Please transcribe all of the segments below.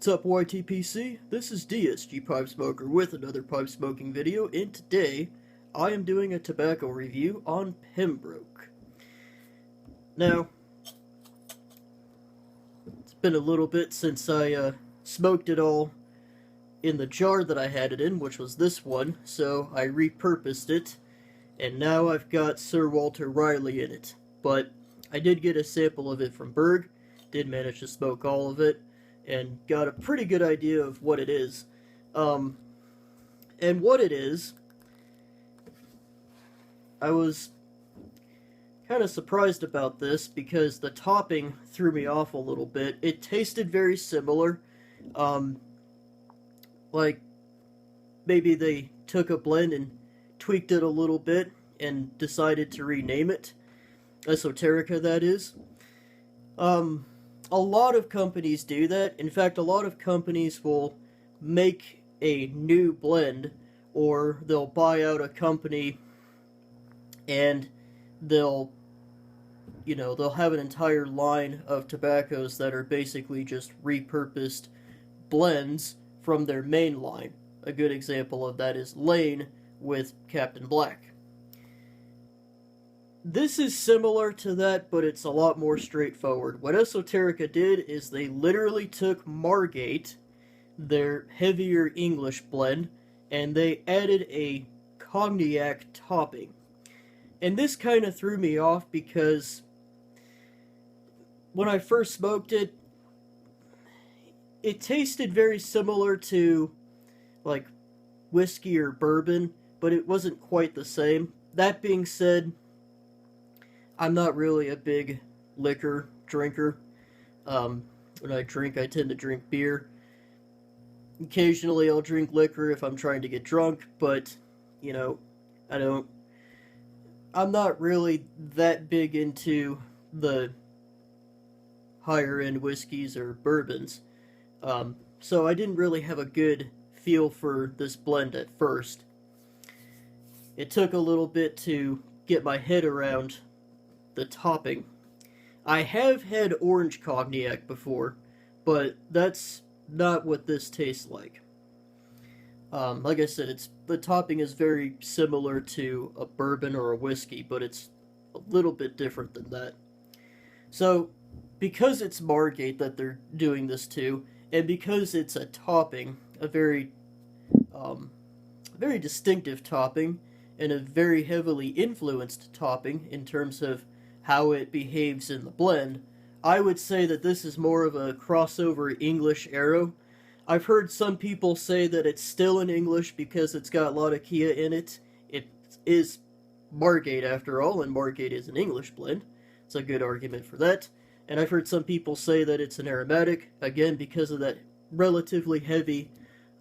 What's up, YTPC? This is DSG Pipe Smoker with another pipe smoking video, and today I am doing a tobacco review on Pembroke. Now, it's been a little bit since I smoked it all in the jar that I had it in, which was this one, so I repurposed it, and now I've got Sir Walter Riley in it. But I did get a sample of it from Berg, did manage to smoke all of it, and got a pretty good idea of what it is. And what it is, I was kind of surprised about this because the topping threw me off a little bit. It tasted very similar. Like maybe they took a blend and tweaked it a little bit and decided to rename it. Esoterica, that is. A lot of companies do that. In fact, a lot of companies will make a new blend, or they'll buy out a company and they'll have an entire line of tobaccos that are basically just repurposed blends from their main line. A good example of that is Lane with Captain Black. This is similar to that, but it's a lot more straightforward. What Esoterica did is they literally took Margate, their heavier English blend, and they added a cognac topping. And this kind of threw me off because when I first smoked it, it tasted very similar to like whiskey or bourbon, but it wasn't quite the same. That being said, I'm not really a big liquor drinker. When I drink, I tend to drink beer. Occasionally I'll drink liquor if I'm trying to get drunk, but, I'm not really that big into the higher end whiskeys or bourbons. So I didn't really have a good feel for this blend at first. It took a little bit to get my head around the topping. I have had orange cognac before, but that's not what this tastes like. Like I said, the topping is very similar to a bourbon or a whiskey, but it's a little bit different than that. So, because it's Margate that they're doing this to, and because it's a topping, a very distinctive topping, and a very heavily influenced topping in terms of how it behaves in the blend, I would say that this is more of a crossover English arrow. I've heard some people say that it's still in English because it's got Latakia in it. It is Margate after all, and Margate is an English blend. It's a good argument for that. And I've heard some people say that it's an aromatic, again because of that relatively heavy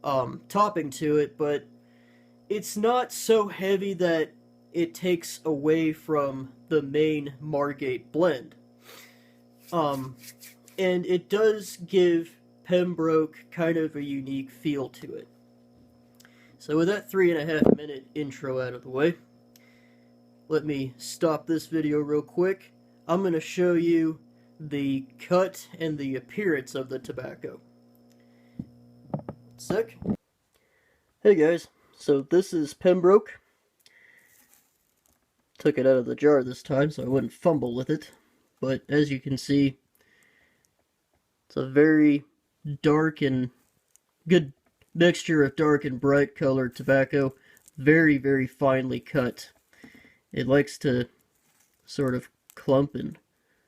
topping to it, but it's not so heavy that it takes away from the main Margate blend. And it does give Pembroke kind of a unique feel to it. So with that 3.5 minute intro out of the way, let me stop this video real quick. I'm going to show you the cut and the appearance of the tobacco. Sec. Hey guys, so this is Pembroke. Took it out of the jar this time so I wouldn't fumble with it, but as you can see, it's a very dark and good mixture of dark and bright colored tobacco, very, very finely cut. It likes to sort of clump and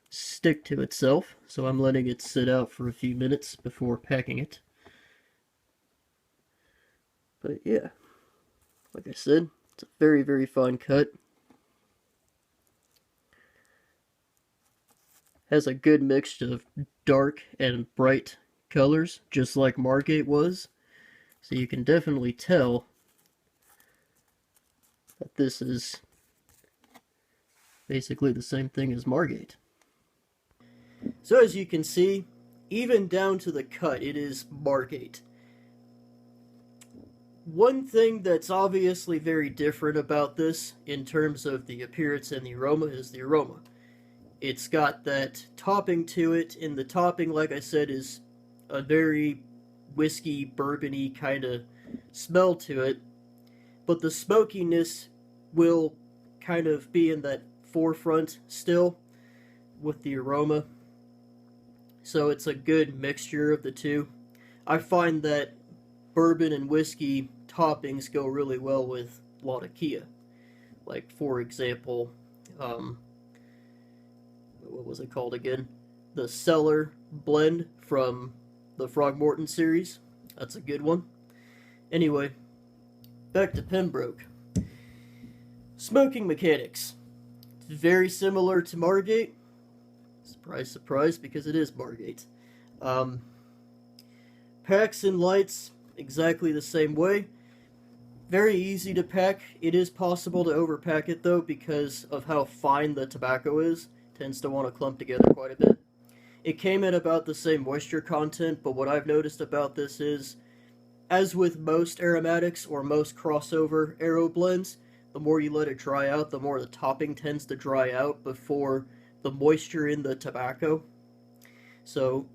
stick to itself, so I'm letting it sit out for a few minutes before packing it. But yeah, like I said, it's a very, very fine cut. Has a good mix of dark and bright colors, just like Margate was. So you can definitely tell that this is basically the same thing as Margate. So as you can see, even down to the cut, it is Margate. One thing that's obviously very different about this, in terms of the appearance and the aroma, is the aroma. It's got that topping to it, and the topping, like I said, is a very whiskey, bourbony kind of smell to it, but the smokiness will kind of be in that forefront still with the aroma. So it's a good mixture of the two. I find that bourbon and whiskey toppings go really well with Latakia. Like, for example, what was it called again? The Cellar blend from the Frogmorton series. That's a good one. Anyway, back to Pembroke. Smoking mechanics. It's very similar to Margate. Surprise, surprise, because it is Margate. Packs and lights, exactly the same way. Very easy to pack. It is possible to overpack it, though, because of how fine the tobacco is. It tends to want to clump together quite a bit. It came at about the same moisture content, but what I've noticed about this is, as with most aromatics or most crossover aero blends, the more you let it dry out, the more the topping tends to dry out before the moisture in the tobacco. So,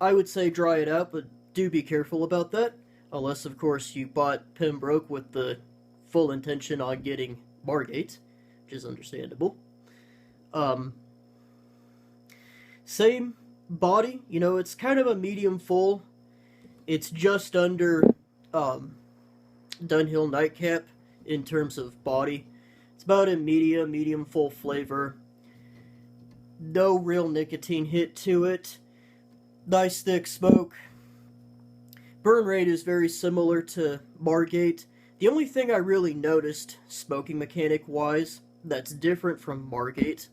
I would say dry it out, but do be careful about that. Unless, of course, you bought Pembroke with the full intention on getting Margate, which is understandable. Same body, you know, it's kind of a medium full. It's just under Dunhill Nightcap in terms of body. It's about a medium full flavor. No real nicotine hit to it. Nice thick smoke. Burn rate is very similar to Margate. The only thing I really noticed, smoking mechanic wise, that's different from Margate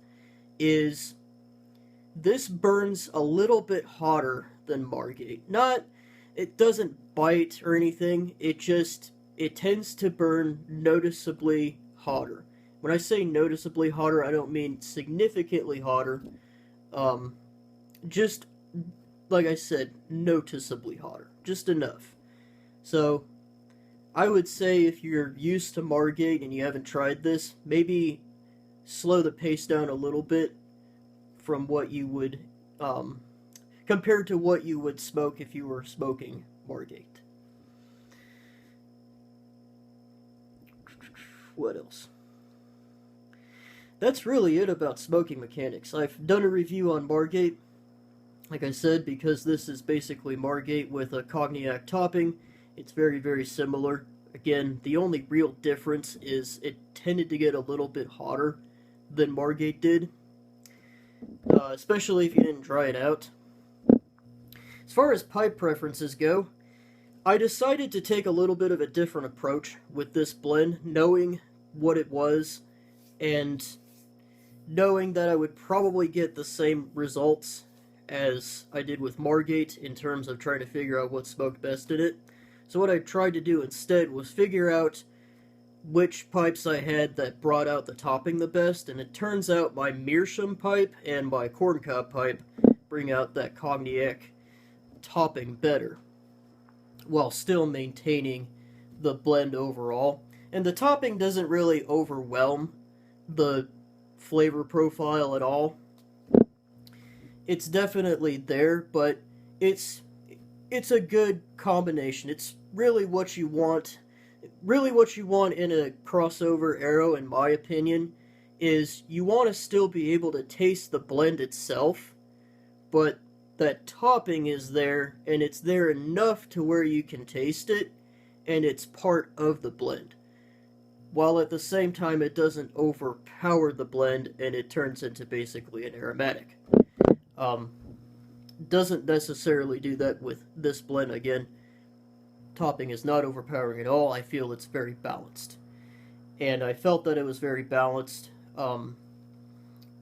is this burns a little bit hotter than Margate. It doesn't bite or anything, it tends to burn noticeably hotter. When I say noticeably hotter, I don't mean significantly hotter. Just, like I said, noticeably hotter. Just enough. So, I would say if you're used to Margate and you haven't tried this, maybe slow the pace down a little bit from what you would, compared to what you would smoke if you were smoking Margate. What else? That's really it about smoking mechanics. I've done a review on Margate, like I said, because this is basically Margate with a cognac topping. It's very, very similar. Again, the only real difference is it tended to get a little bit hotter than Margate did, especially if you didn't dry it out. As far as pipe preferences go, I decided to take a little bit of a different approach with this blend, knowing what it was, and knowing that I would probably get the same results as I did with Margate in terms of trying to figure out what smoked best in it. So what I tried to do instead was figure out which pipes I had that brought out the topping the best, and it turns out my meerschaum pipe and my corncob pipe bring out that cognac topping better, while still maintaining the blend overall. And the topping doesn't really overwhelm the flavor profile at all. It's definitely there, but it's a good combination. It's really what you want. Really what you want in a crossover aero, in my opinion, is you want to still be able to taste the blend itself, but that topping is there, and it's there enough to where you can taste it, and it's part of the blend. While at the same time it doesn't overpower the blend, and it turns into basically an aromatic. Doesn't necessarily do that with this blend. Again, topping is not overpowering at all. I feel it's very balanced. And I felt that it was very balanced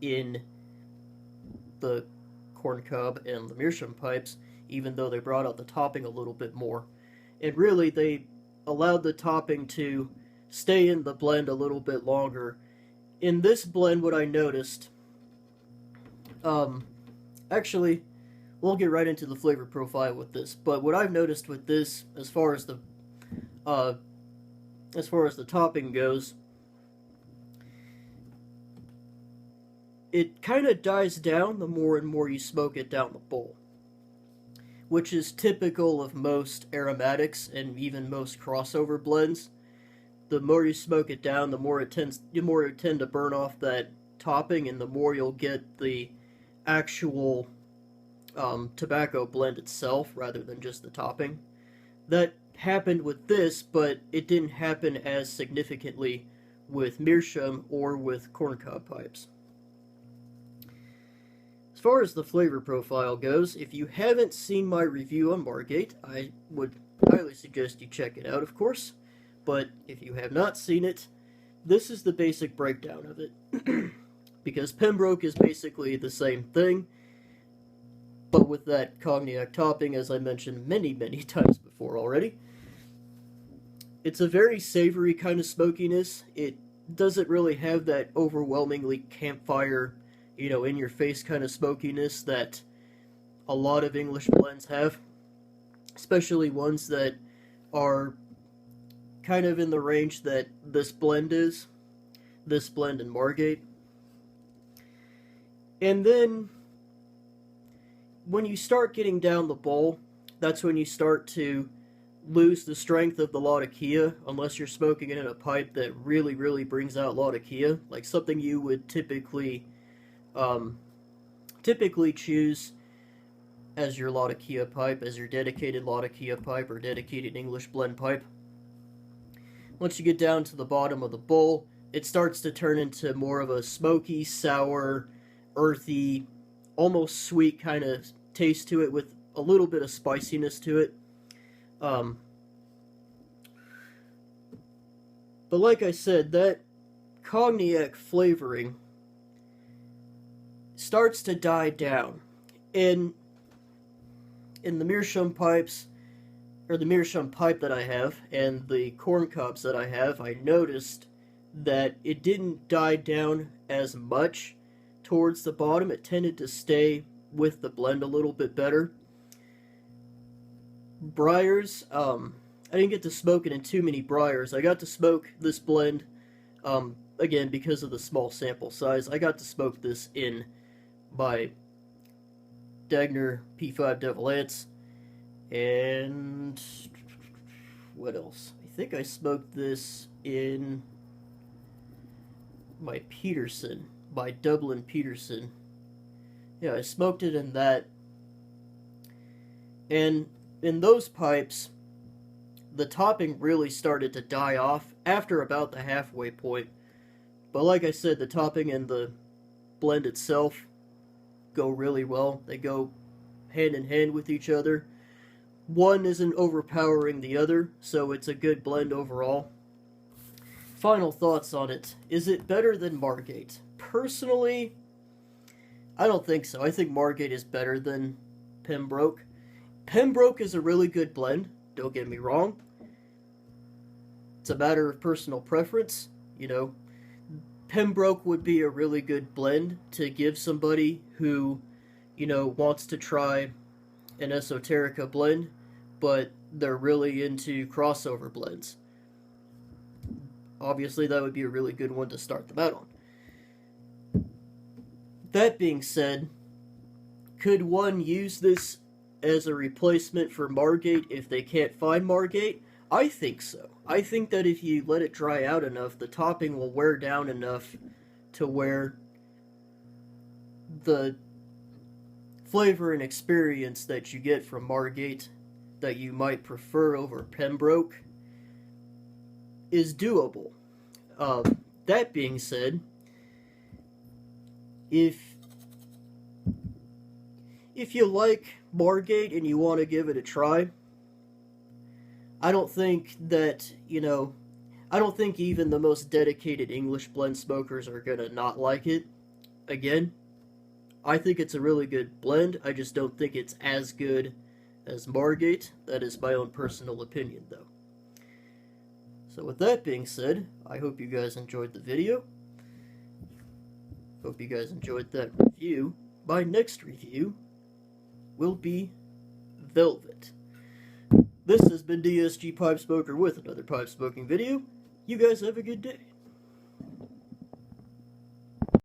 in the corncob and the meerschaum pipes, even though they brought out the topping a little bit more. And really, they allowed the topping to stay in the blend a little bit longer. In this blend, what I noticed, actually, we'll get right into the flavor profile with this, but what I've noticed with this, as far as the topping goes, it kind of dies down the more and more you smoke it down the bowl. which is typical of most aromatics and even most crossover blends. The more you smoke it down, the more it tend to burn off that topping, and the more you'll get the actual tobacco blend itself rather than just the topping. That happened with this, but it didn't happen as significantly with meerschaum or with corncob pipes. As far as the flavor profile goes, if you haven't seen my review on Margate, I would highly suggest you check it out, of course. But if you have not seen it, this is the basic breakdown of it. Because Pembroke is basically the same thing, but with that cognac topping, as I mentioned many, many times before already. It's a very savory kind of smokiness. It doesn't really have that overwhelmingly campfire, in-your-face kind of smokiness that a lot of English blends have. Especially ones that are kind of in the range that this blend is. This blend in Margate. And then, when you start getting down the bowl, that's when you start to lose the strength of the Latakia, unless you're smoking it in a pipe that really, really brings out Latakia, like something you would typically choose as your Latakia pipe, as your dedicated Latakia pipe or dedicated English blend pipe. Once you get down to the bottom of the bowl, it starts to turn into more of a smoky, sour, earthy, almost sweet kind of taste to it with a little bit of spiciness to it. But like I said, that cognac flavoring starts to die down. In the meerschaum pipes, or the meerschaum pipe that I have, and the corn cobs that I have, I noticed that it didn't die down as much towards the bottom. It tended to stay with the blend a little bit better. Briars, I didn't get to smoke it in too many briars. I got to smoke this blend, again, because of the small sample size, I got to smoke this in my Dagner P5 Devil Ants. And what else? I think I smoked this in my Peterson, by Dublin Peterson. Yeah, I smoked it in that. And in those pipes, the topping really started to die off after about the halfway point. But like I said, the topping and the blend itself go really well. They go hand in hand with each other. One isn't overpowering the other, so it's a good blend overall. Final thoughts on it. Is it better than Margate? Personally, I don't think so. I think Margate is better than Pembroke. Pembroke is a really good blend, don't get me wrong. It's a matter of personal preference, Pembroke would be a really good blend to give somebody who, wants to try an Esoterica blend, but they're really into crossover blends. Obviously, that would be a really good one to start them out on. That being said, could one use this as a replacement for Margate if they can't find Margate? I think so. I think that if you let it dry out enough, the topping will wear down enough to where the flavor and experience that you get from Margate that you might prefer over Pembroke is doable. That being said, if you like Margate and you want to give it a try, I don't think that, I don't think even the most dedicated English blend smokers are gonna not like it. Again, I think it's a really good blend. I just don't think it's as good as Margate. That is my own personal opinion, though. So with that being said, I hope you guys enjoyed the video. Hope you guys enjoyed that review. My next review will be Velvet. This has been DSG Pipe Smoker with another pipe smoking video. You guys have a good day.